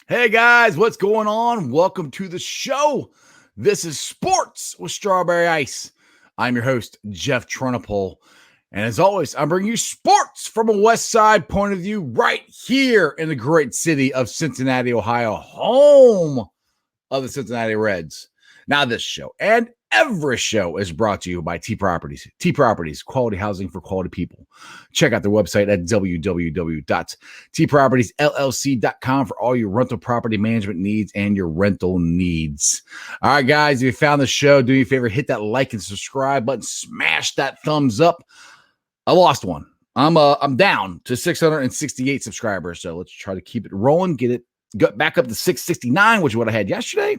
Hey guys, what's going on? Welcome to the show. This is Sports with Strawberry Ice. I'm your host, Jeff Trunapole. And as always, I'm bringing you sports from a West Side point of view right here in the great city of Cincinnati, Ohio, home of the Cincinnati Reds. Now, this show and every show is brought to you by T Properties. T Properties, quality housing for quality people. Check out their website at www.tpropertiesllc.com for all your rental property management needs and your rental needs. All right, guys, if you found the show, do me a favor, hit that like and subscribe button, smash that thumbs up. I lost one. I'm down to 668 subscribers, so let's try to keep it rolling, get back up to 669, which is what I had yesterday,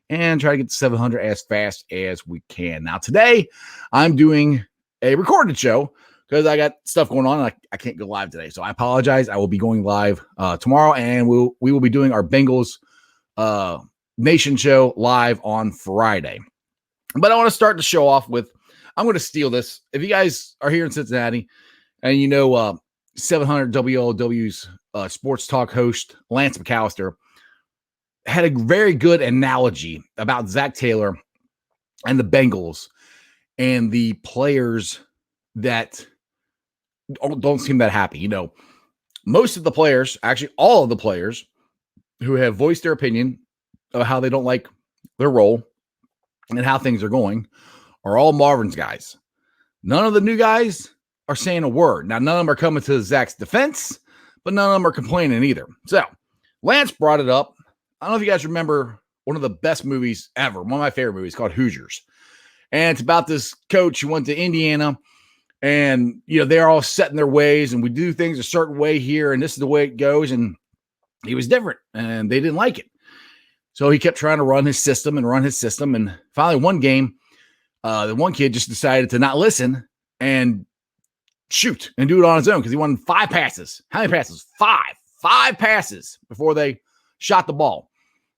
and try to get to 700 as fast as we can. Now, today, I'm doing a recorded show because I got stuff going on, and I can't go live today. So I apologize. I will be going live tomorrow, and we will be doing our Bengals Nation show live on Friday. But I want to start the show off with, I'm going to steal this. If you guys are here in Cincinnati, and you know 700 WLW's sports talk host, Lance McAllister, had a very good analogy about Zac Taylor and the Bengals and the players that don't seem that happy. You know, most of the players, actually all of the players who have voiced their opinion of how they don't like their role and how things are going, are all Marvin's guys. None of the new guys are saying a word. Now, none of them are coming to Zach's defense, but none of them are complaining either. So, Lance brought it up. I don't know if you guys remember one of the best movies ever, one of my favorite movies, called Hoosiers. And it's about this coach who went to Indiana, and, you know, they're all set in their ways, and we do things a certain way here, and this is the way it goes. And he was different, and they didn't like it. So he kept trying to run his system. And finally, one game, the one kid just decided to not listen and shoot and do it on his own because he wanted 5 passes. How many passes? 5. 5 passes before they shot the ball.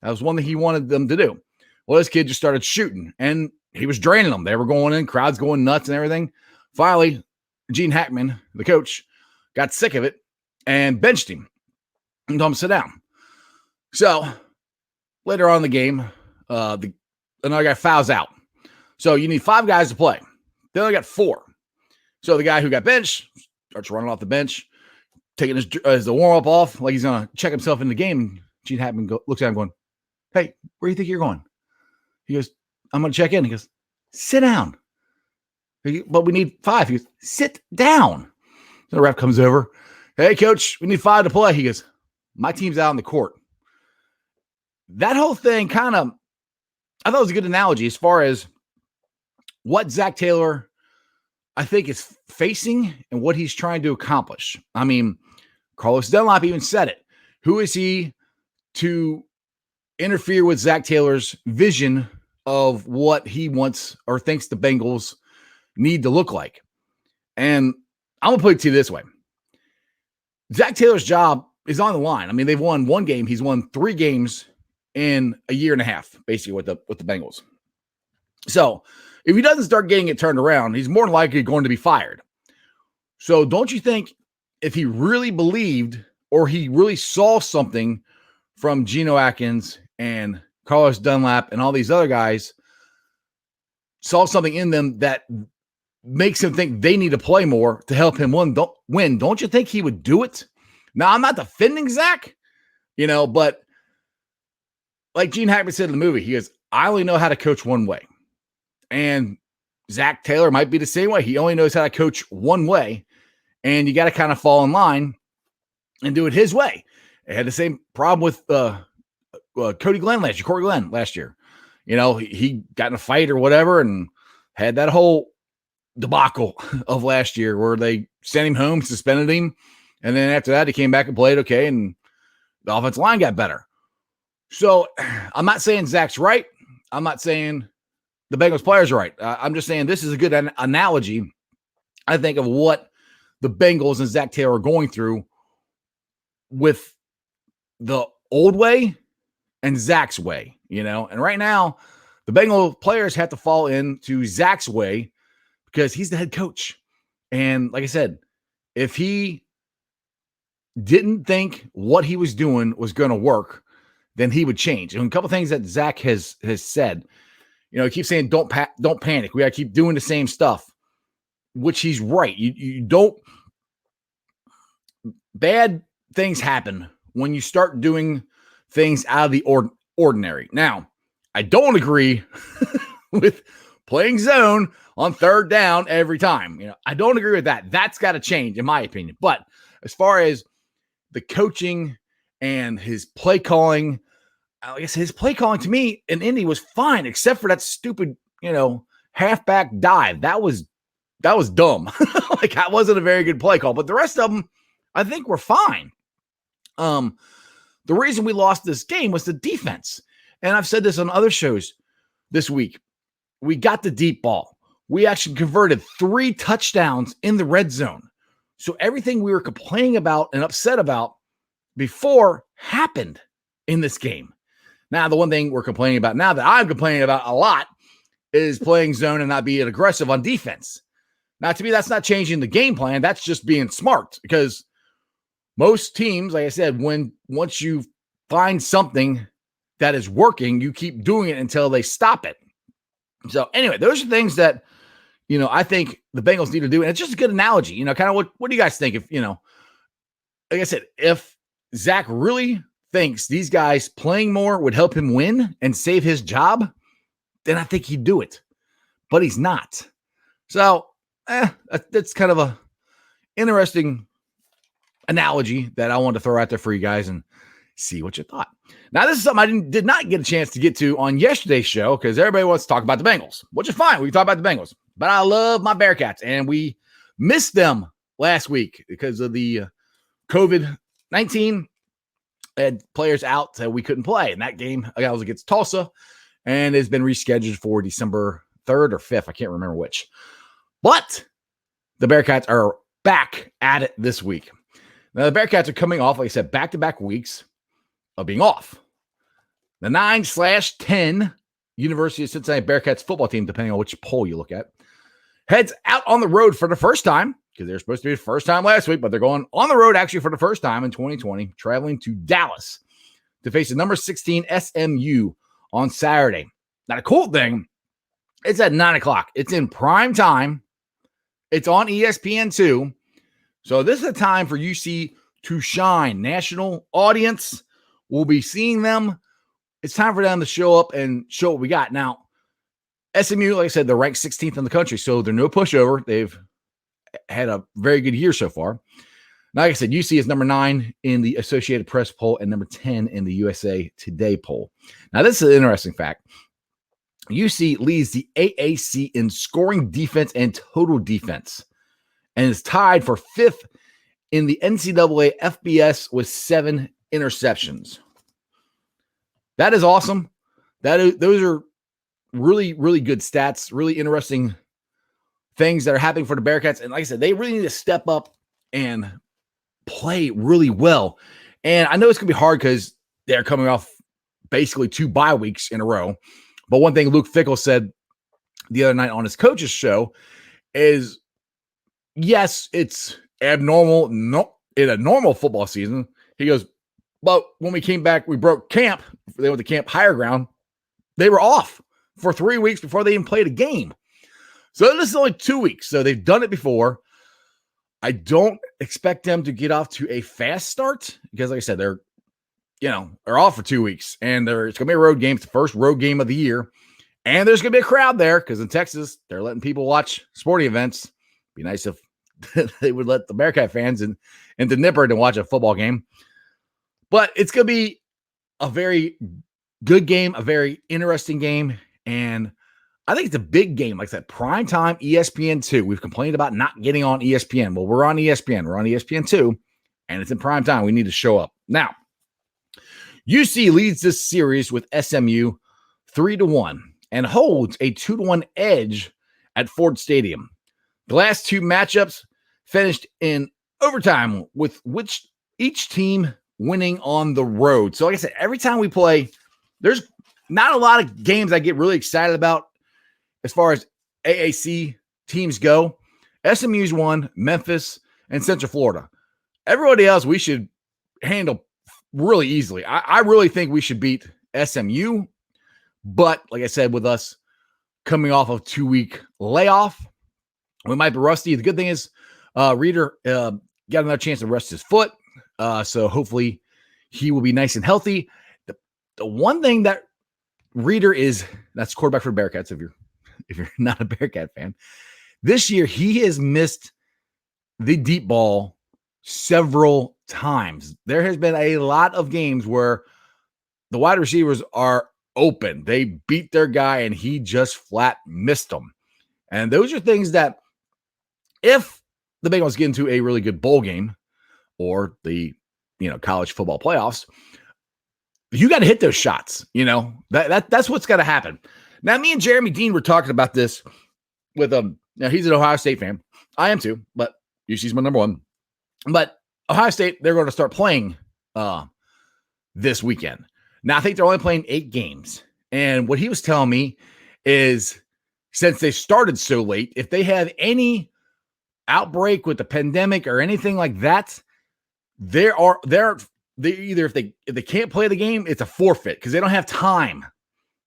That was one that he wanted them to do. Well, this kid just started shooting, and he was draining them. They were going in, crowds going nuts and everything. Finally, Gene Hackman, the coach, got sick of it and benched him and told him to sit down. So later on in the game, another guy fouls out. So you need 5 guys to play. They only got 4. So the guy who got benched starts running off the bench, taking the warm-up off like he's going to check himself in the game. Gene Hackman looks at him going, "Hey, where do you think you're going?" He goes, "I'm going to check in." He goes, "Sit down." "But we need 5. He goes, "Sit down." So the ref comes over. "Hey, coach, we need 5 to play." He goes, "My team's out on the court." That whole thing I thought it was a good analogy as far as what Zac Taylor, I think, is facing and what he's trying to accomplish. I mean, Carlos Dunlap even said it. Who is he to interfere with Zac Taylor's vision of what he wants or thinks the Bengals need to look like? And I'm going to put it to you this way. Zac Taylor's job is on the line. I mean, they've won 1 game. He's won 3 games in a year and a half, basically, with the Bengals. So if he doesn't start getting it turned around, he's more than likely going to be fired. So don't you think if he really believed or he really saw something from Geno Atkins and Carlos Dunlap and all these other guys, saw something in them that makes him think they need to play more to help him win, don't you think he would do it? Now, I'm not defending Zach, but like Gene Hackman said in the movie, he goes, "I only know how to coach one way." And Zac Taylor might be the same way. He only knows how to coach one way, and you got to kind of fall in line and do it his way. It had the same problem with Corey Glenn last year. He got in a fight or whatever and had that whole debacle of last year where they sent him home, suspended him, and then after that, he came back and played okay, and the offensive line got better. So I'm not saying Zach's right. I'm not saying the Bengals players are right. I'm just saying this is a good analogy, I think, of what the Bengals and Zac Taylor are going through with the old way and Zach's way, And right now, the Bengal players have to fall into Zach's way because he's the head coach. And like I said, if he didn't think what he was doing was going to work, then he would change. And a couple things that Zac has said, he keeps saying, don't panic. We got to keep doing the same stuff, which he's right. You don't, bad things happen when you start doing things out of the ordinary. Now, I don't agree with playing zone on third down every time. I don't agree with that. That's got to change, in my opinion. But as far as the coaching and his play calling, I guess his play calling to me in Indy was fine, except for that stupid, halfback dive. That was dumb. Like, that wasn't a very good play call. But the rest of them, I think, were fine. The reason we lost this game was the defense. And I've said this on other shows this week. We got the deep ball. We actually converted 3 touchdowns in the red zone. So everything we were complaining about and upset about before happened in this game. Now, the one thing we're complaining about now that I'm complaining about a lot is playing zone and not being aggressive on defense. Now, to me, that's not changing the game plan. That's just being smart, because most teams, like I said, once you find something that is working, you keep doing it until they stop it. So anyway, those are things that, I think the Bengals need to do. And it's just a good analogy, kind of what do you guys think? If, like I said, if Zac really thinks these guys playing more would help him win and save his job, then I think he'd do it. But he's not. So that's kind of a interesting analogy that I wanted to throw out there for you guys and see what you thought. Now, this is something I did not get a chance to get to on yesterday's show, because everybody wants to talk about the Bengals, which is fine. We can talk about the Bengals. But I love my Bearcats, and we missed them last week because of the COVID-19. Had players out that we couldn't play. And that game was against Tulsa, and has been rescheduled for December 3rd or 5th. I can't remember which. But the Bearcats are back at it this week. Now, the Bearcats are coming off, like I said, back-to-back weeks of being off. The 9/10 University of Cincinnati Bearcats football team, depending on which poll you look at, heads out on the road for the first time, because they're supposed to be the first time last week, but they're going on the road actually for the first time in 2020, traveling to Dallas to face the number 16 SMU on Saturday. Now, the cool thing, it's at 9 o'clock. It's in prime time. It's on ESPN2. So this is a time for UC to shine. National audience will be seeing them. It's time for them to show up and show what we got. Now, SMU, like I said, they're ranked 16th in the country, so they're no pushover. They've had a very good year so far. Now, like I said, UC is number 9 in the Associated Press poll and number 10 in the USA Today poll. Now, this is an interesting fact. UC leads the AAC in scoring defense and total defense, and is tied for 5th in the NCAA FBS with 7 interceptions. That is awesome. Those are really, really good stats, really interesting things that are happening for the Bearcats. And like I said, they really need to step up and play really well. And I know it's going to be hard because they're coming off basically 2 bye weeks in a row. But one thing Luke Fickell said the other night on his coach's show is, yes, it's abnormal in a normal football season. He goes, but when we came back, we broke camp. They went to Camp Higher Ground. They were off for 3 weeks before they even played a game. So this is only 2 weeks. So they've done it before. I don't expect them to get off to a fast start because, like I said, they're off for 2 weeks, and it's going to be a road game. It's the first road game of the year, and there's going to be a crowd there because in Texas, they're letting people watch sporting events. It'd be nice if they would let the Bearcat fans into Nippert and watch a football game. But it's going to be a very good game, a very interesting game, and I think it's a big game. Like I said, primetime ESPN2. We've complained about not getting on ESPN. Well, we're on ESPN. We're on ESPN2, and it's in prime time. We need to show up. Now, UC leads this series with SMU 3-1 and holds a 2-1 edge at Ford Stadium. The last 2 matchups finished in overtime, with which each team winning on the road. So like I said, every time we play, there's not a lot of games I get really excited about as far as AAC teams go. SMU's won, Memphis, and Central Florida. Everybody else we should handle really easily. I really think we should beat SMU. But like I said, with us coming off of 2-week layoff, we might be rusty. The good thing is Reader got another chance to rest his foot. So hopefully he will be nice and healthy. The one thing that Reader is, that's quarterback for Bearcats, if you're not a Bearcat fan. This year, he has missed the deep ball several times. There has been a lot of games where the wide receivers are open. They beat their guy, and he just flat missed them. And those are things that if the Bengals get into a really good bowl game or the college football playoffs, you got to hit those shots. That's what's got to happen. Now, me and Jeremy Dean were talking about this with now he's an Ohio State fan. I am too, but UC's my number one. But Ohio State, they're going to start playing this weekend. Now, I think they're only playing 8 games. And what he was telling me is since they started so late, if they have any outbreak with the pandemic or anything like that, they either if they can't play the game, it's a forfeit because they don't have time,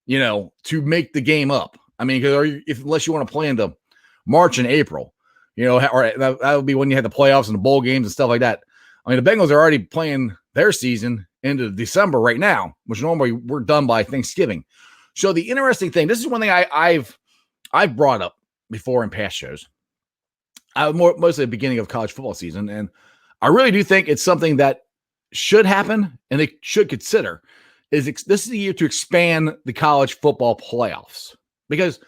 to make the game up. I mean, unless you want to play into March and April, or that would be when you had the playoffs and the bowl games and stuff like that. I mean, the Bengals are already playing their season into December right now, which normally we're done by Thanksgiving. So the interesting thing, this is one thing I've brought up before in past shows. Mostly at the beginning of college football season, and I really do think it's something that should happen and they should consider. This is the year to expand the college football playoffs because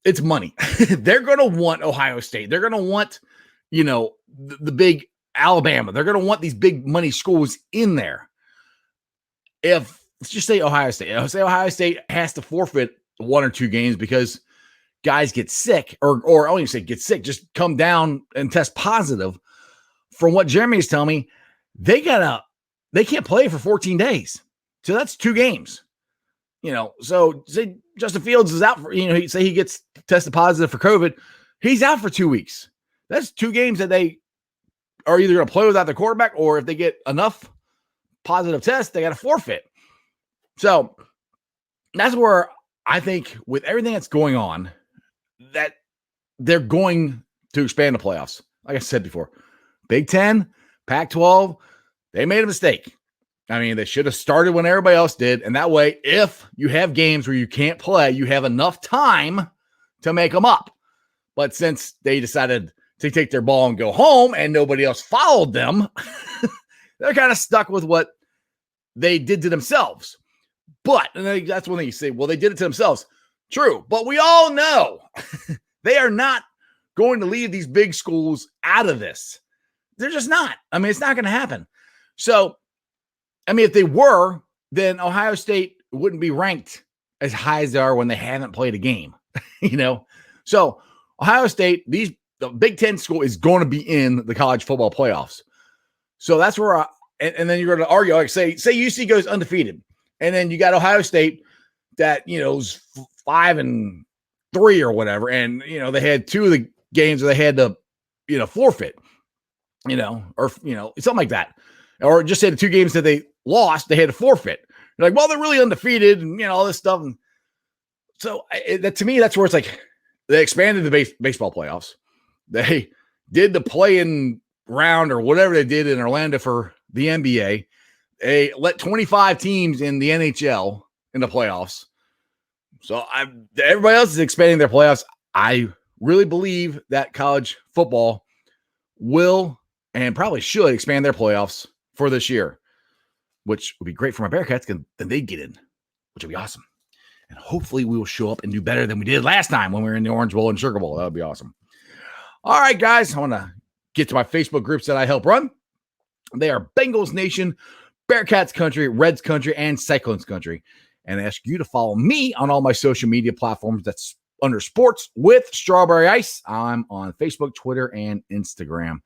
it's money. They're going to want Ohio State. They're going to want, the big Alabama. They're going to want these big money schools in there. Let's just say Ohio State. Say Ohio State has to forfeit 1 or 2 games because guys get sick, or I don't even say get sick, just come down and test positive. From what Jeremy is telling me, they can't play for 14 days. So that's 2 games. So say Justin Fields is out for, say he gets tested positive for COVID, he's out for 2 weeks. That's 2 games that they are either going to play without the quarterback, or if they get enough positive tests, they got to forfeit. So that's where I think with everything that's going on, that they're going to expand the playoffs. Like I said before, Big Ten, Pac-12, they made a mistake. I mean, they should have started when everybody else did. And that way, if you have games where you can't play, you have enough time to make them up. But since they decided to take their ball and go home and nobody else followed them, they're kind of stuck with what they did to themselves. But, and that's one thing you say, well, they did it to themselves. True. But we all know they are not going to leave these big schools out of this. They're just not. I mean, it's not going to happen. So, I mean, if they were, then Ohio State wouldn't be ranked as high as they are when they haven't played a game, So Ohio State, the Big Ten school is going to be in the college football playoffs. So that's where, and then you're going to argue, like say UC goes undefeated, and then you got Ohio State that, is 5-3 or whatever. And, they had 2 of the games where they had to, forfeit, or, something like that. Or just say the 2 games that they lost, they had to forfeit. You're like, well, they're really undefeated and, all this stuff. And so to me, that's where it's like they expanded the baseball playoffs. They did the play-in round or whatever they did in Orlando for the NBA. They let 25 teams in the NHL in the playoffs. So everybody else is expanding their playoffs. I really believe that college football will and probably should expand their playoffs for this year, which would be great for my Bearcats because then they'd get in, which would be awesome. And hopefully we will show up and do better than we did last time when we were in the Orange Bowl and Sugar Bowl. That would be awesome. All right, guys, I want to get to my Facebook groups that I help run. They are Bengals Nation, Bearcats Country, Reds Country, and Cyclones Country. And I ask you to follow me on all my social media platforms. That's under Sports with Strawberry Ice. I'm on Facebook, Twitter, and Instagram.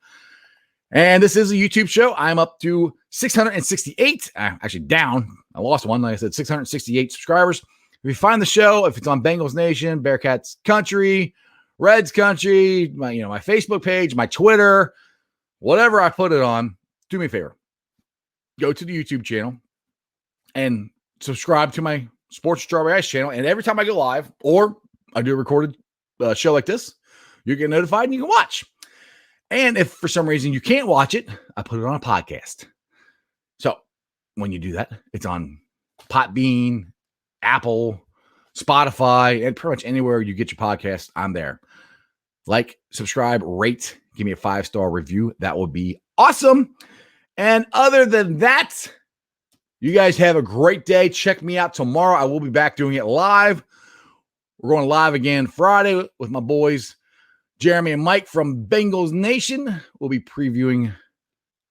And this is a YouTube show. I'm up to 668. Actually down. I lost one. Like I said, 668 subscribers. If you find the show, if it's on Bengals Nation, Bearcats Country, Reds Country, my Facebook page, my Twitter, whatever I put it on, do me a favor. go to the YouTube channel and subscribe to my Sports Strawberry Ice channel. And every time I go live or I do a recorded show like this, you get notified and you can watch. And if for some reason you can't watch it, I put it on a podcast. So when you do that, it's on Podbean, Apple, Spotify, and pretty much anywhere you get your podcast, I'm there. Like, subscribe, rate, give me a 5-star review. That would be awesome. And other than that, you guys have a great day. Check me out tomorrow. I will be back doing it live. We're going live again Friday with my boys, Jeremy and Mike from Bengals Nation. We'll be previewing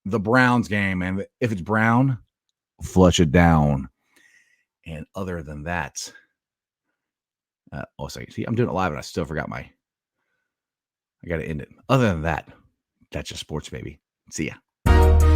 the Browns game. And if it's brown, flush it down. And other than that, see, I'm doing it live and I still forgot I got to end it. Other than that, that's just sports, baby. See ya.